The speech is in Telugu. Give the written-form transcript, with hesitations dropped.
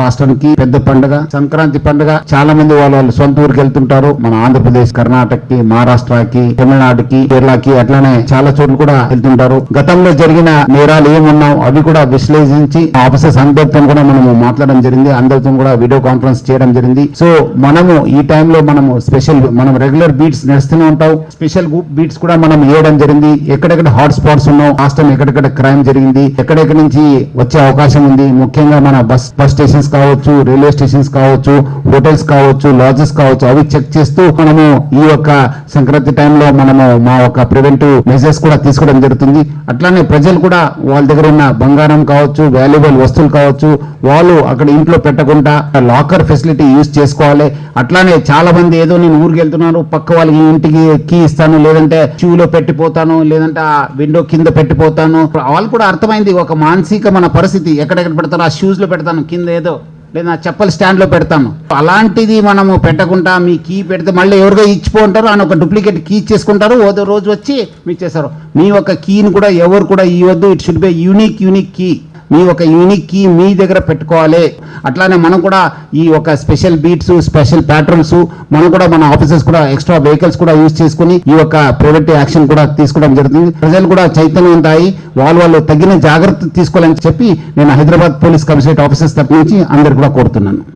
రాష్ట్రానికి పెద్ద పండుగ సంక్రాంతి పండుగ. చాలా మంది వాళ్ళు సొంత ఊరికి వెళ్తుంటారు. మన ఆంధ్రప్రదేశ్, కర్ణాటకకి, మహారాష్ట్రకి, తమిళనాడుకి, కేరళకి అట్లానే చాలా చోట్ల కూడా వెళ్తుంటారు. గతంలో జరిగిన నేరాలు ఏమున్నావు అవి కూడా విశ్లేషించి ఆఫీసర్స్ అందరితో కూడా మనము మాట్లాడడం జరిగింది. అందరితో కూడా వీడియో కాన్ఫరెన్స్ చేయడం జరిగింది. సో మనము ఈ టైంలో మనము మనం రెగ్యులర్ బీట్స్ నడుస్తూనే ఉంటాం. స్పెషల్ బీట్స్ కూడా మనం వేయడం జరిగింది. ఎక్కడెక్కడ హాట్ స్పాట్స్ ఉన్నావు, రాష్ట్రం ఎక్కడెక్కడ క్రైమ్ జరిగింది, ఎక్కడెక్కడి నుంచి వచ్చే అవకాశం ఉంది, ముఖ్యంగా మన బస్ స్టేషన్స్ కావచ్చు, రైల్వే స్టేషన్స్ కావచ్చు, హోటల్స్ కావచ్చు, లాడ్జెస్ కావచ్చు, అవి చెక్ చేస్తూ మనము ఈ యొక్క సంక్రాంతి టైంలో మనము మా యొక్క ప్రివెంటివ్ మెజర్స్ కూడా తీసుకోవడం జరుగుతుంది. అట్లానే ప్రజలు కూడా వాళ్ళ దగ్గర ఉన్న బంగారం కావచ్చు, వాల్యుబుల్ వస్తువులు కావచ్చు, వాళ్ళు అక్కడ ఇంట్లో పెట్టకుండా లాకర్ ఫెసిలిటీ యూజ్ చేసుకోవాలి. అట్లానే చాలా మంది ఏదో నేను ఊరికి వెళ్తున్నాను, పక్క వాళ్ళకి ఇంటికి కీ ఇస్తాను, లేదంటే షూలో పెట్టిపోతాను, లేదంటే ఆ విండో కింద పెట్టిపోతాను. వాళ్ళు కూడా అర్థమైంది ఒక మానసిక మన పరిస్థితి. ఎక్కడెక్కడ పెడతాను, ఆ షూస్ లో పెడతాను, కింద ఏదో లేదా చెప్పల స్టాండ్ లో పెడతాను. అలాంటిది మనము పెట్టకుండా మీ కీ పెడితే మళ్ళీ ఎవరిగా ఇచ్చిపోంటారు అని ఒక డూప్లికేట్ కీ చేసుకుంటారు. ఓదో రోజు వచ్చి మీకు చేస్తారు. మీ యొక్క కీని కూడా ఎవరు కూడా ఇవ్వద్దు. It should be unique key. మీ ఒక యూనిక్ కీ మీ దగ్గర పెట్టుకోవాలి. అట్లానే మనం కూడా ఈ ఒక స్పెషల్ బీట్స్, స్పెషల్ ప్యాట్రన్స్ మనం కూడా మన ఆఫీసర్స్ కూడా ఎక్స్ట్రా వెహికల్స్ కూడా యూజ్ చేసుకుని ఈ యొక్క ప్రివెంటివ్ యాక్షన్ కూడా తీసుకోవడం జరుగుతుంది. ప్రజలు కూడా చైతన్యవంతాయి వాళ్ళు తగిన జాగ్రత్త తీసుకోవాలని చెప్పి నేను హైదరాబాద్ పోలీస్ కమిషనరేట్ ఆఫీసర్స్ తరఫు నుంచి అందరు కూడా కోరుతున్నాను.